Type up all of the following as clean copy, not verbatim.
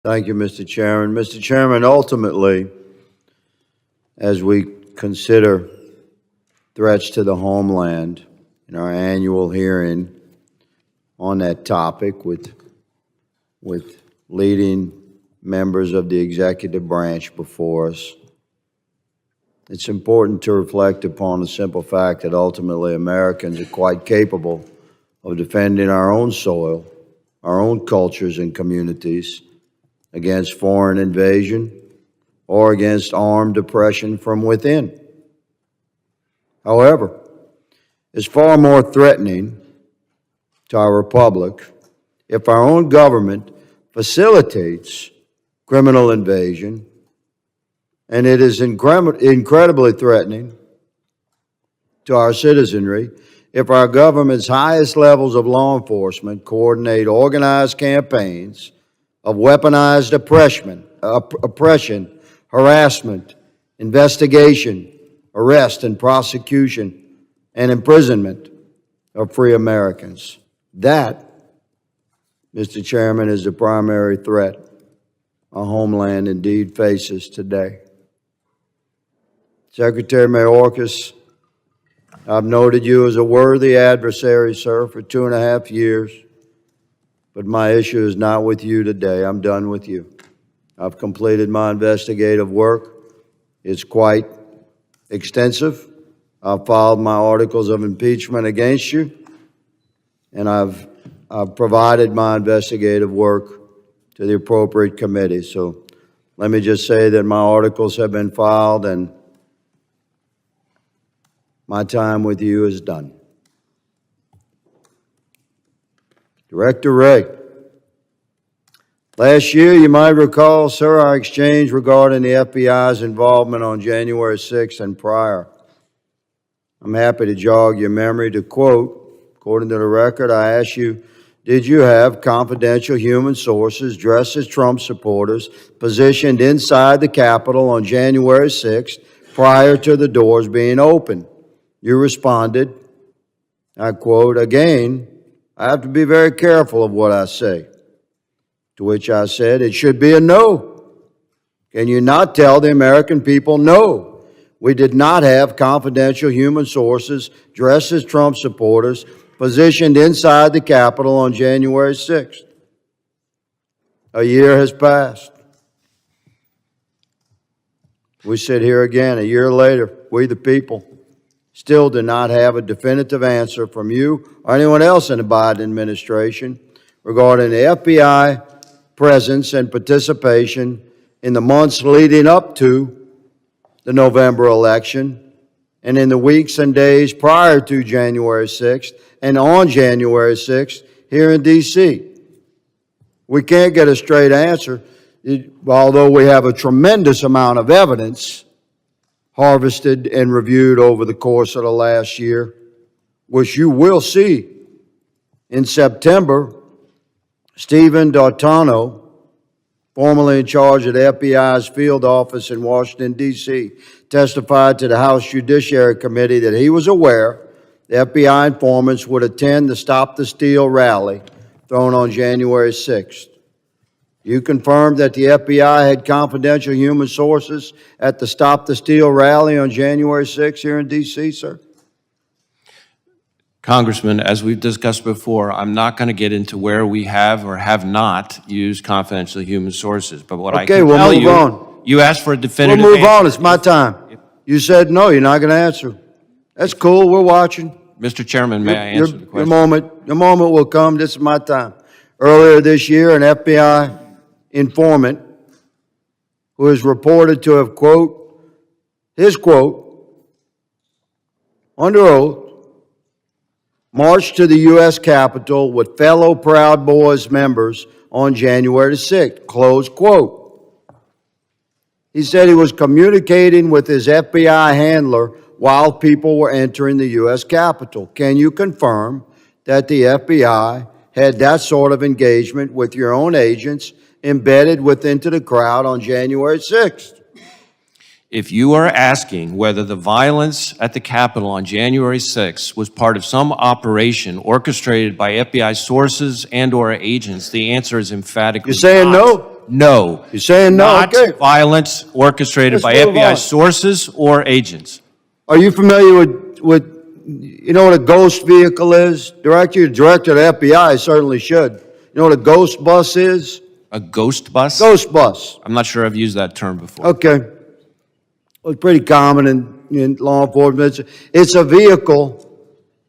Thank you, Mr. Chairman. Mr. Chairman, ultimately, as we consider threats to the homeland in our annual hearing on that topic with leading members of the executive branch before us, it's important to reflect upon the simple fact that ultimately Americans are quite capable of defending our own soil, our own cultures and communities against foreign invasion or against armed oppression from within. However, it's far more threatening to our republic if our own government facilitates criminal invasion, and it is incredibly threatening to our citizenry if our government's highest levels of law enforcement coordinate organized campaigns of weaponized oppression, harassment, investigation, arrest and prosecution, and imprisonment of free Americans. That, Mr. Chairman, is the primary threat our homeland indeed faces today. Secretary Mayorkas, I've noted you as a worthy adversary, sir, for 2.5 years, but my issue is not with you today. I'm done with you. I've completed my investigative work. It's quite extensive. I've filed my articles of impeachment against you, and I've provided my investigative work to the appropriate committee. So let me just say that my articles have been filed and my time with you is done. Director Wray, last year, you might recall, sir, our exchange regarding the FBI's involvement on January 6th and prior. I'm happy to jog your memory to quote, according to the record, I asked you, did you have confidential human sources dressed as Trump supporters positioned inside the Capitol on January 6th prior to the doors being opened? You responded, I quote, again, I have to be very careful of what I say. To which I said, it should be a no. Can you not tell the American people no? We did not have confidential human sources dressed as Trump supporters positioned inside the Capitol on January 6th. A year has passed. We sit here again a year later, we the people still do not have a definitive answer from you or anyone else in the Biden administration regarding the FBI presence and participation in the months leading up to the November election and in the weeks and days prior to January 6th and on January 6th here in D.C. We can't get a straight answer, although we have a tremendous amount of evidence harvested and reviewed over the course of the last year, which you will see. In September, Stephen D'Artano, formerly in charge of the FBI's field office in Washington, D.C., testified to the House Judiciary Committee that he was aware the FBI informants would attend the Stop the Steal rally thrown on January 6th. You confirmed that the FBI had confidential human sources at the Stop the Steal rally on January 6th here in D.C., sir? Congressman, as we've discussed before, I'm not going to get into where we have or have not used confidential human sources. But what I can tell you, on. You asked for a definitive We'll move answer. on. It's my time. You said no, you're not going to answer. That's cool. We're watching. Mr. Chairman, may I answer the question? Your moment will come. This is my time. Earlier this year, an FBI informant who is reported to have, quote, his quote, under oath, marched to the U.S. Capitol with fellow Proud Boys members on January 6th, close quote. He said he was communicating with his FBI handler while people were entering the U.S. Capitol. Can you confirm that the FBI had that sort of engagement with your own agents embedded into the crowd on January 6th? If you are asking whether the violence at the Capitol on January 6th was part of some operation orchestrated by FBI sources and/or agents, the answer is emphatically You're saying not. no? No. You're saying no? Not Okay. violence orchestrated Let's by move FBI on. sources or agents. Are you familiar with, you know what a ghost vehicle is? Director of the FBI certainly should. You know what a ghost bus is? A ghost bus? Ghost bus. I'm not sure I've used that term before. Okay. Well, it's pretty common in law enforcement. It's a vehicle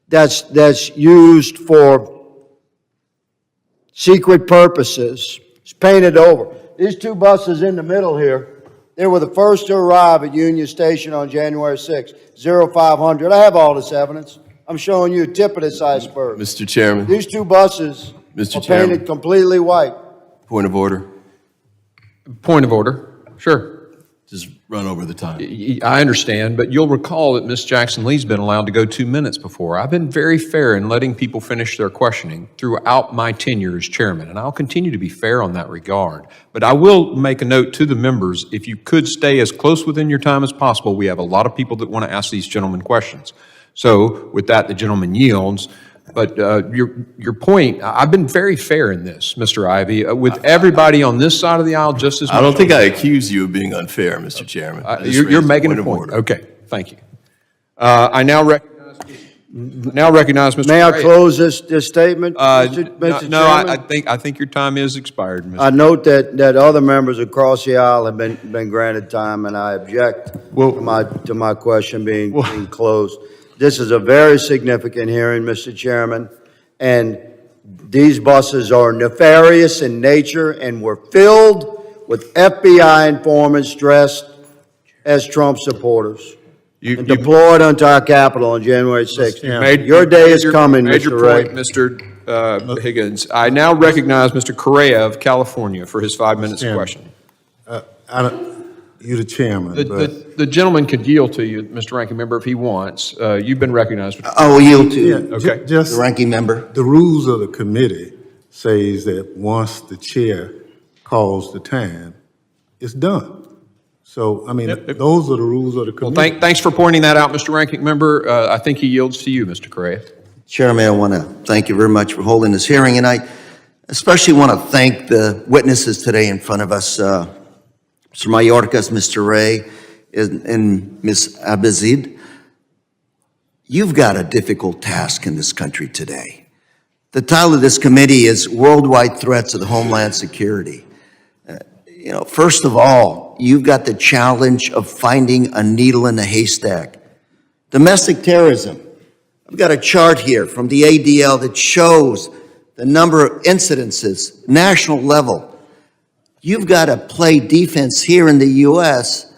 that's used for secret purposes. It's painted over. These two buses in the middle here, they were the first to arrive at Union Station on January 6th, 0500. I have all this evidence. I'm showing you a tip of this iceberg. Mr. Chairman. These two buses Mr. are Chairman. painted completely white. Point of order. Point of order. Sure. Just run over the time. I understand, but you'll recall that Ms. Jackson Lee's been allowed to go 2 minutes before. I've been very fair in letting people finish their questioning throughout my tenure as chairman, and I'll continue to be fair on that regard. But I will make a note to the members, if you could stay as close within your time as possible. We have a lot of people that want to ask these gentlemen questions. So with that, the gentleman yields. But your point, I've been very fair in this, Mr. Ivey, with everybody on this side of the aisle just as much. I don't think I accuse you of being unfair, Mr. Chairman. I just You're raised making a of point. order. Okay, thank you. I now recognize Mr. May I Gray. close this statement, Mr. No, Chairman? I think your time is expired, Mr. I note that other members across the aisle have been granted time, and I object to my question being closed. This is a very significant hearing, Mr. Chairman, and these buses are nefarious in nature and were filled with FBI informants dressed as Trump supporters and deployed onto our Capitol on January 6th. Your day is coming, Mr. Wray. Mr. Higgins. I now recognize Mr. Correa of California for his 5 minutes of questioning. You're the chairman, but The gentleman could yield to you, Mr. Ranking Member, if he wants. You've been recognized. I will yield to yeah, Okay. just the ranking member. the rules of the committee says that once the chair calls the time, it's done. So, I mean, those are the rules of the Well, committee. thanks for pointing that out, Mr. Ranking Member. I think he yields to you, Mr. Correa. Chairman, I want to thank you very much for holding this hearing, and I especially want to thank the witnesses today in front of us, Mr. Mayorkas, Mr. Wray, and Ms. Abizid. You've got a difficult task in this country today. The title of this committee is Worldwide Threats of the Homeland Security. First of all, you've got the challenge of finding a needle in a haystack. Domestic terrorism. I've got a chart here from the ADL that shows the number of incidences, national level. You've got to play defense here in the U.S.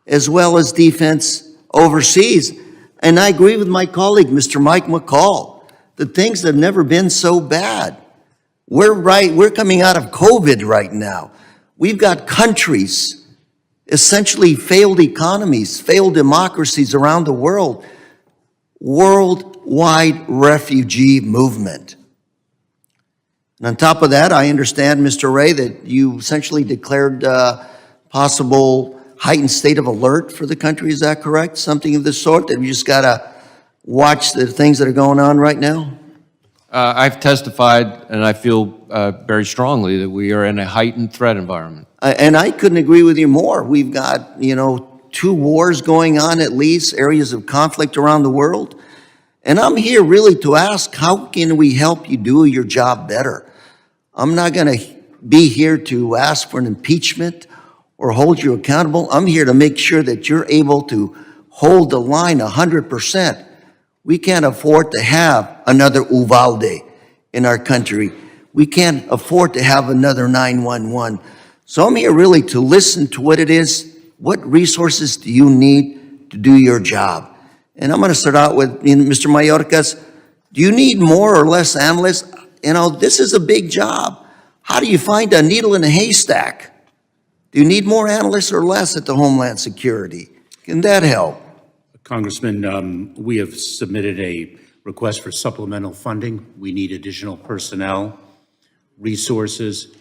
as well as defense overseas. And I agree with my colleague, Mr. Mike McCall, that things have never been so bad. We're coming out of COVID right now. We've got countries, essentially failed economies, failed democracies around the world, worldwide refugee movement. And on top of that, I understand, Mr. Wray, that you essentially declared possible heightened state of alert for the country. Is that correct? Something of this sort, that we just got to watch the things that are going on right now? I've testified, and I feel very strongly that we are in a heightened threat environment. And I couldn't agree with you more. We've got, 2 wars going on at least, areas of conflict around the world. And I'm here really to ask, how can we help you do your job better? I'm not going to be here to ask for an impeachment or hold you accountable. I'm here to make sure that you're able to hold the line 100%. We can't afford to have another Uvalde in our country. We can't afford to have another 911. So I'm here really to listen to what it is. What resources do you need to do your job? And I'm going to start out with Mr. Mayorkas. Do you need more or less analysts? This is a big job. How do you find a needle in a haystack? Do you need more analysts or less at the Homeland Security? Can that help? Congressman, we have submitted a request for supplemental funding. We need additional personnel, resources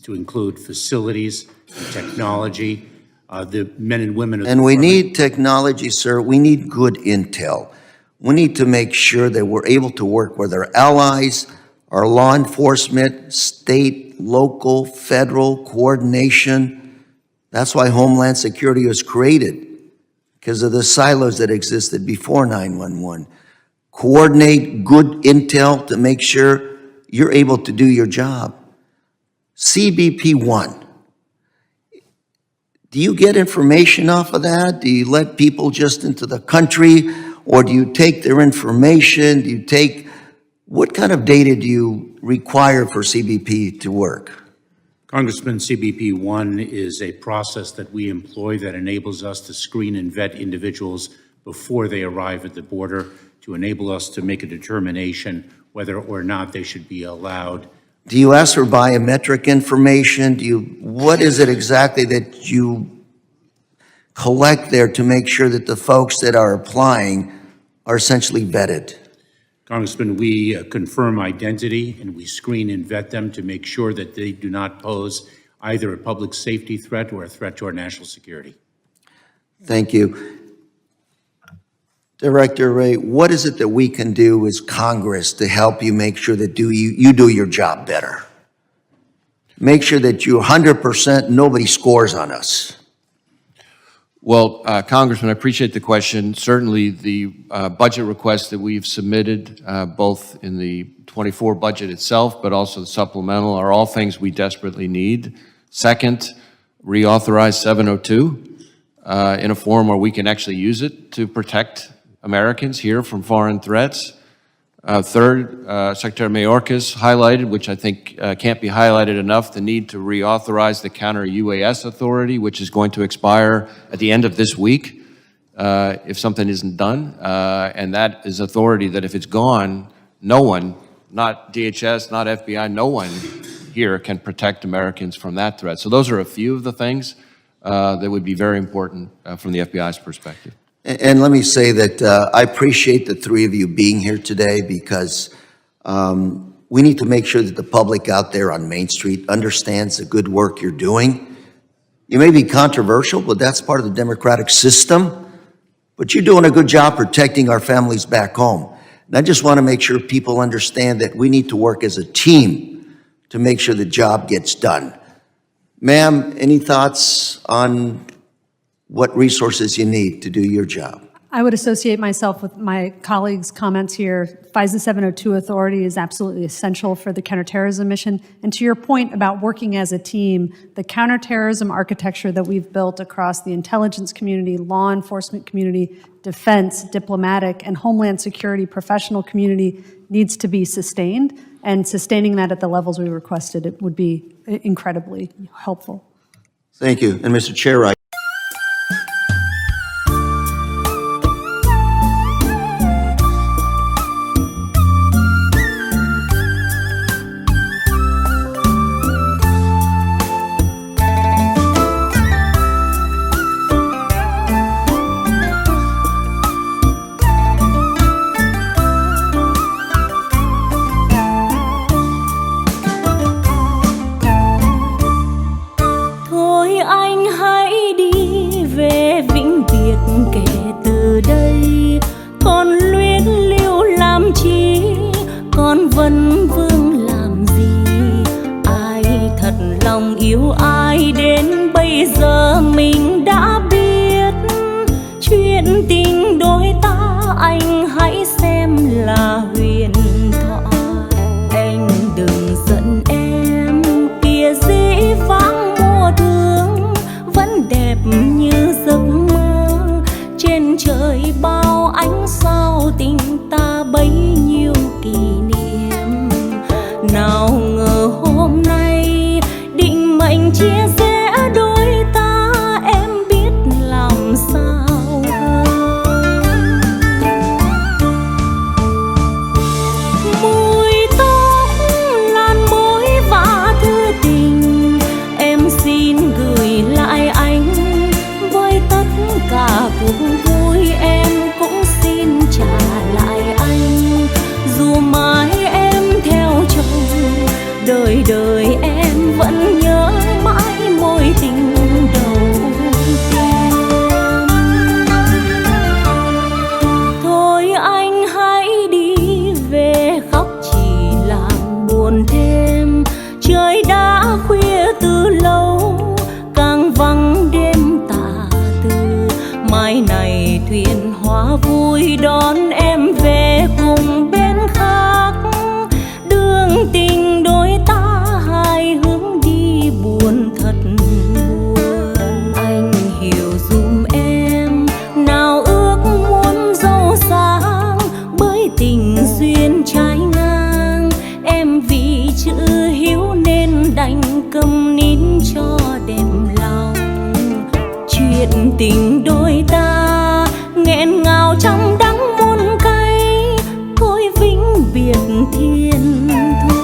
to include facilities and technology. The men and women of the And we need technology, sir. We need good intel. We need to make sure that we're able to work with our allies, our law enforcement, state, local, federal coordination. That's why Homeland Security was created, because of the silos that existed before 911. Coordinate good intel to make sure you're able to do your job. CBP-1. Do you get information off of that? Do you let people just into the country? Or do you take their information? What kind of data do you require for CBP to work? Congressman, CBP-1 is a process that we employ that enables us to screen and vet individuals before they arrive at the border, to enable us to make a determination whether or not they should be allowed. Do you ask for biometric information? What is it exactly that you collect there to make sure that the folks that are applying are essentially vetted? Congressman, we confirm identity and we screen and vet them to make sure that they do not pose either a public safety threat or a threat to our national security. Thank you. Director Wray, what is it that we can do as Congress to help you make sure that you do your job better? Make sure that you 100%, nobody scores on us. Well, Congressman, I appreciate the question. Certainly, the budget requests that we've submitted, both in the 24 budget itself, but also the supplemental, are all things we desperately need. Second, reauthorize 702 in a form where we can actually use it to protect Americans here from foreign threats. Third, Secretary Mayorkas highlighted, which I think can't be highlighted enough, the need to reauthorize the counter-UAS authority, which is going to expire at the end of this week if something isn't done. And that is authority that if it's gone, no one, not DHS, not FBI, no one here can protect Americans from that threat. So those are a few of the things that would be very important from the FBI's perspective. And let me say that I appreciate the three of you being here today, because we need to make sure that the public out there on Main Street understands the good work you're doing. You may be controversial, but that's part of the democratic system. But you're doing a good job protecting our families back home. And I just want to make sure people understand that we need to work as a team to make sure the job gets done. Ma'am, any thoughts on what resources you need to do your job? I would associate myself with my colleagues' comments here. FISA 702 authority is absolutely essential for the counterterrorism mission. And to your point about working as a team, the counterterrorism architecture that we've built across the intelligence community, law enforcement community, defense, diplomatic, and homeland security professional community needs to be sustained. And sustaining that at the levels we requested, it would be incredibly helpful. Thank you. And Mr. Chair, tình đôi ta nghẹn ngào trong đắng muôn cay, thôi vĩnh biệt thiên thu.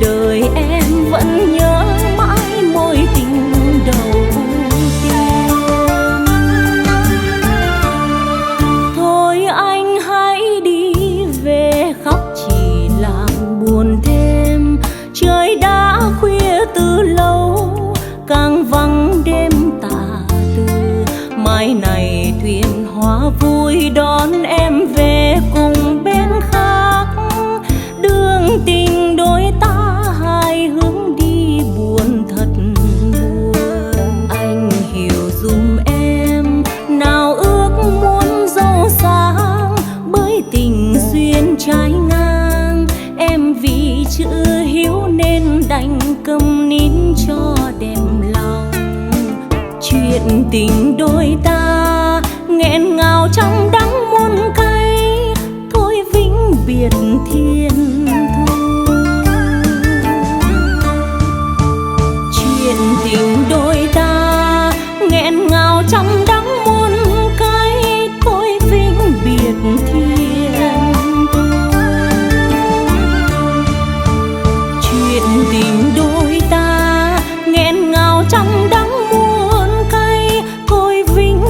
Đời em vẫn nhớ mãi mối tình đầu tiên. Thôi anh hãy đi về, khóc chỉ làm buồn thêm. Trời đã khuya từ lâu, càng vắng đêm tà tư. Mai này thuyền hoa vui đón em về cùng bên khác. Đường tình đôi ta hai hướng đi buồn thật buồn. Anh hiểu dùm em, nào ước muốn giàu sang, bởi tình duyên trái ngang. Em vì chữ hiếu nên đành câm nín cho đẹp lòng. Chuyện tình đôi ta nghẹn ngào trong đắng